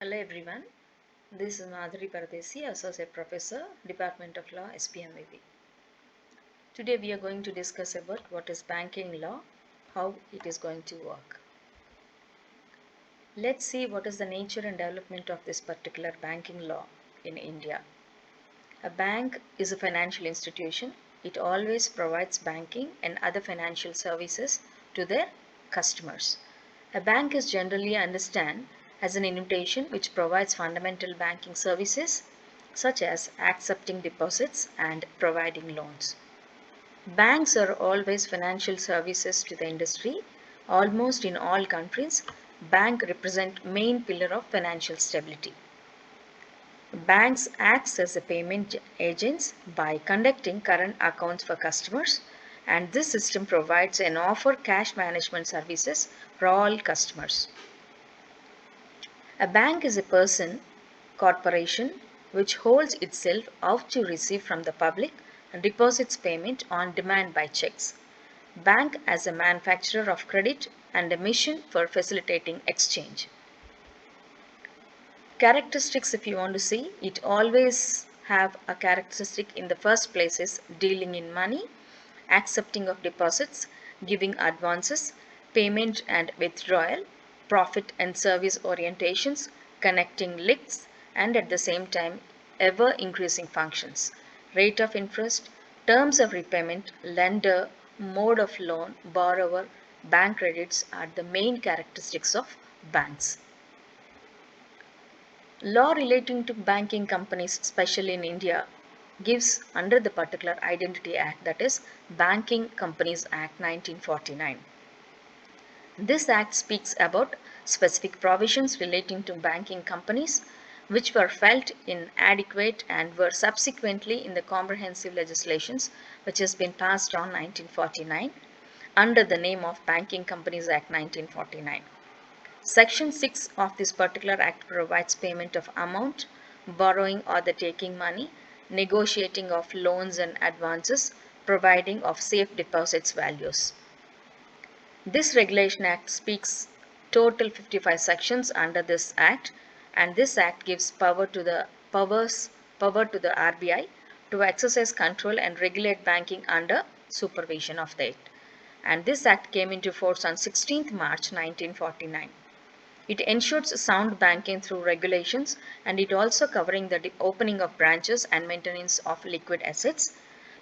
Hello everyone, this is MADHURI Paradesi, Associate Professor, Department of Law, SPMAB. Today we are going to discuss about what is banking law, how it is going to work. Let's see what is the nature and development of this particular banking law in India. A bank is a financial institution. It always provides banking and other financial services to their customers. A bank is generally understood as an institution which provides fundamental banking services such as accepting deposits and providing loans. Banks are always financial services to the industry. Almost in all countries, banks represent main pillar of financial stability. Banks act as a payment agents by conducting current accounts for customers, and this system provides and offer cash management services for all customers. A bank is a person, corporation, which holds itself out to receive from the public and deposits payment on demand by checks. Bank as a manufacturer of credit and a mission for facilitating exchange. Characteristics, if you want to see, it always have a characteristic in the first place is dealing in money, accepting of deposits, giving advances, payment and withdrawal, profit and service orientations, connecting links, and at the same time ever increasing functions, rate of interest, terms of repayment, lender, mode of loan, borrower, bank credits are the main characteristics of banks. Law relating to banking companies, especially in India, gives under the particular Identity Act, that is Banking Companies Act 1949. This act speaks about specific provisions relating to banking companies which were felt inadequate and were subsequently in the comprehensive legislations which has been passed on 1949 under the name of Banking Companies Act 1949. Section 6 of this particular act provides payment of amount, borrowing or the taking money, negotiating of loans and advances, providing of safe deposits values. This regulation act speaks total 55 sections under this act, and this act gives power to the RBI to exercise control and regulate banking under supervision of the act. And this act came into force on 16th March 1949. It ensures sound banking through regulations, and it also covering the opening of branches and maintenance of liquid assets,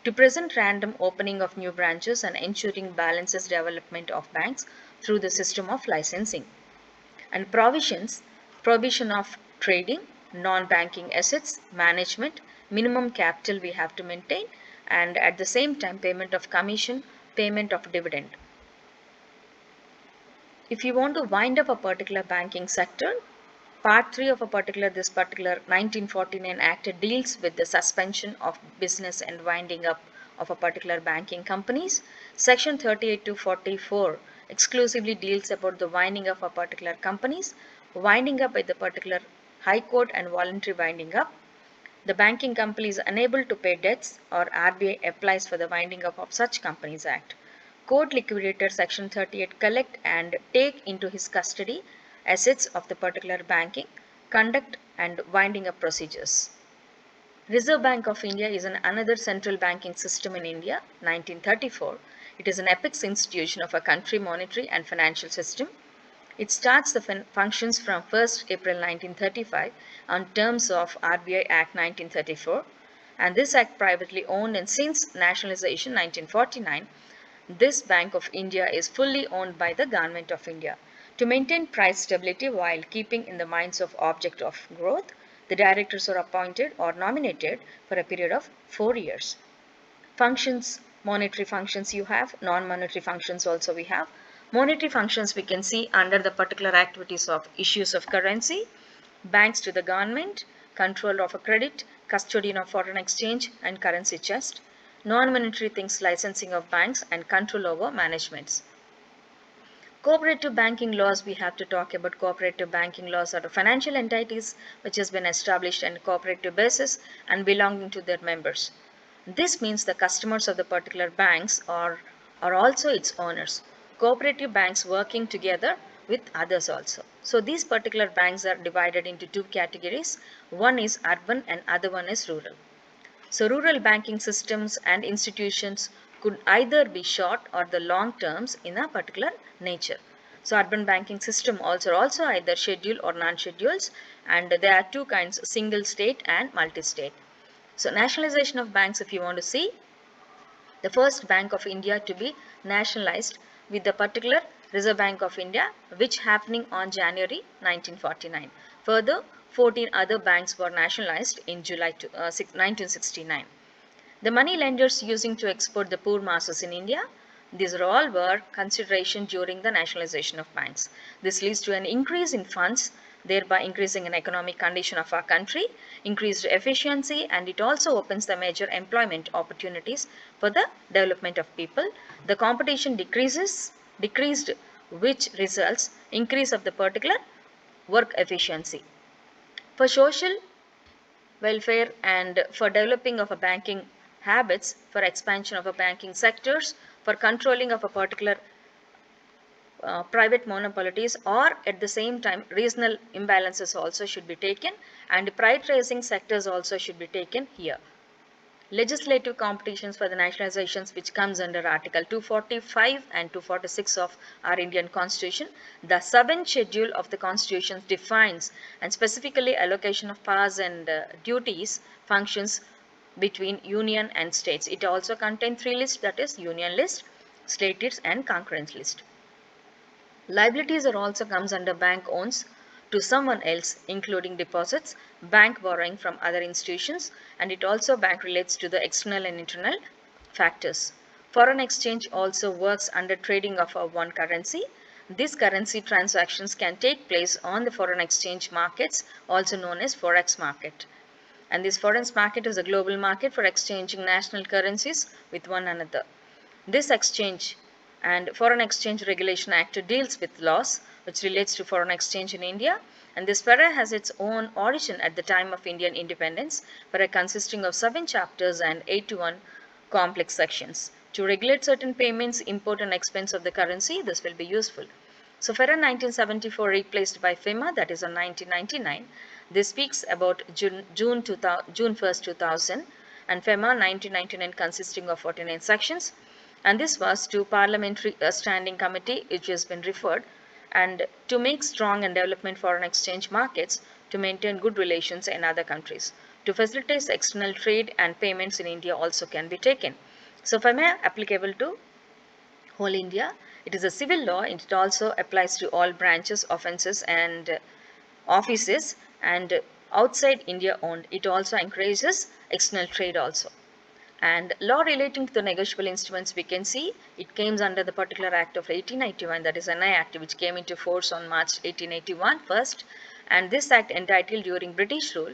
to present random opening of new branches and ensuring balances development of banks through the system of licensing. And provision of trading, non-banking assets, management, minimum capital we have to maintain, and at the same time payment of commission, payment of dividend. If you want to wind up a particular banking sector, part 3 of this particular 1949 act deals with the suspension of business and winding up of a particular banking companies. Section 38 to 44 exclusively deals about the winding up of particular companies, winding up by the particular high court and voluntary winding up. The banking company is unable to pay debts or RBI applies for the winding up of such companies act. Court liquidator section 38 collect and take into his custody assets of the particular banking, conduct and winding up procedures. Reserve Bank of India is another central banking system in India, 1934. It is an apex institution of a country monetary and financial system. It starts the functions from 1st April 1935 on terms of RBI Act 1934, and this act privately owned, and since nationalization 1949, this Bank of India is fully owned by the Government of India. To maintain price stability while keeping in the minds of object of growth, the directors are appointed or nominated for a period of 4 years. Functions, monetary functions you have, non-monetary functions also we have. Monetary functions we can see under the particular activities of issues of currency, banks to the government, control of a credit, custodian of foreign exchange and currency chest. Non-monetary things, licensing of banks and control over managements. Cooperative banking laws, we have to talk about cooperative banking laws are the financial entities which has been established on a cooperative basis and belonging to their members. This means the customers of the particular banks are also its owners. Cooperative banks working together with others also. So these particular banks are divided into two categories. One is urban and other one is rural. So rural banking systems and institutions could either be short or the long terms in a particular nature. So urban banking system also either scheduled or non-schedules, and there are two kinds, single state and multi-state. So nationalization of banks, if you want to see, the first Bank of India to be nationalized with the particular Reserve Bank of India, which happening on January 1949. Further, 14 other banks were nationalized in July 1969. The money lenders using to export the poor masses in India, these are all were consideration during the nationalization of banks. This leads to an increase in funds, thereby increasing an economic condition of our country, increased efficiency, and it also opens the major employment opportunities for the development of people. The competition decreased, which results increase of the particular work efficiency. For social welfare and for developing of a banking habits, for expansion of a banking sectors, for controlling of a particular private monopolies, or at the same time regional imbalances also should be taken, and prioritizing sectors also should be taken here. Legislative competitions for the nationalizations, which comes under Article 245 and 246 of our Indian Constitution. The 7th schedule of the Constitution defines and specifically allocation of powers and duties, functions between union and states. It also contains 3 lists, that is union list, state list and concurrent list. Liabilities are also comes under bank owns to someone else, including deposits, bank borrowing from other institutions, and it also bank relates to the external and internal factors. Foreign exchange also works under trading of one currency. These currency transactions can take place on the foreign exchange markets, also known as forex market. And this forex market is a global market for exchanging national currencies with one another. This exchange and Foreign Exchange Regulation Act deals with laws which relates to foreign exchange in India, and this FERA has its own origin at the time of Indian independence, FERA consisting of 7 chapters and 81 complex sections. To regulate certain payments, import and expense of the currency, this will be useful. So FERA 1974 replaced by FEMA, that is on 1999. This speaks about June 1st, 2000, and FEMA 1999 consisting of 49 sections, and this was to parliamentary standing committee which has been referred, and to make strong and development foreign exchange markets, to maintain good relations in other countries, to facilitate external trade and payments in India also can be taken. So FEMA applicable to whole India. It is a civil law. It also applies to all branches, offences and offices, and outside India owned. It also encourages external trade also. And law relating to the negotiable instruments, we can see it came under the particular act of 1881, that is NI Act, which came into force on March 1881 first, and this act entitled during British rule,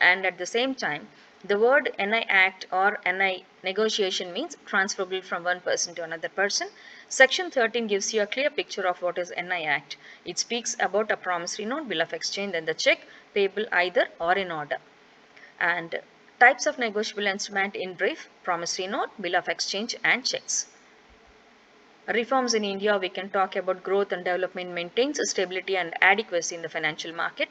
and at the same time the word NI Act or NI negotiation means transferable from one person to another person. Section 13 gives you a clear picture of what is NI Act. It speaks about a promissory note, bill of exchange, and the check payable either or in order. And types of negotiable instrument in brief: promissory note, bill of exchange and checks. Reforms in India, we can talk about growth and development maintains stability and adequacy in the financial market.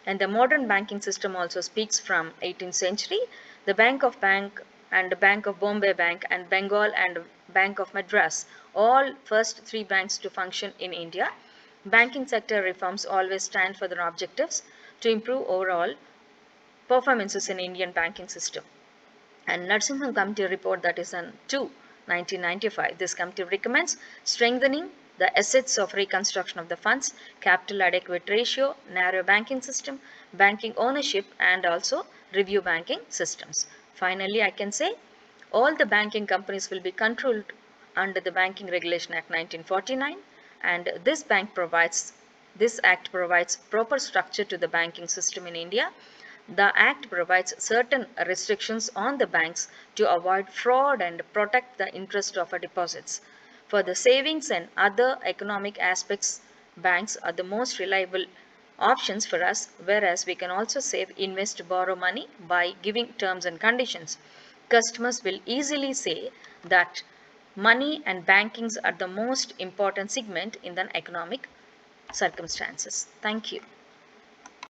And the modern banking system also speaks from 18th century. The Bank and Bank of Bombay Bank and Bengal and Bank of Madras, all first 3 banks to function in India. Banking sector reforms always stand for their objectives to improve overall performances in Indian banking system. And Narsimhan Committee report, that is on 1995. This committee recommends strengthening the assets of reconstruction of the funds, capital adequate ratio, narrow banking system, banking ownership, and also review banking systems. Finally, I can say all the banking companies will be controlled under the Banking Regulation Act 1949, and this act provides proper structure to the banking system in India. The Act provides certain restrictions on the banks to avoid fraud and protect the interest of our deposits. For the savings and other economic aspects, banks are the most reliable options for us, whereas we can also save, invest, borrow money by giving terms and conditions. Customers will easily say that money and bankings are the most important segment in the economic circumstances. Thank you.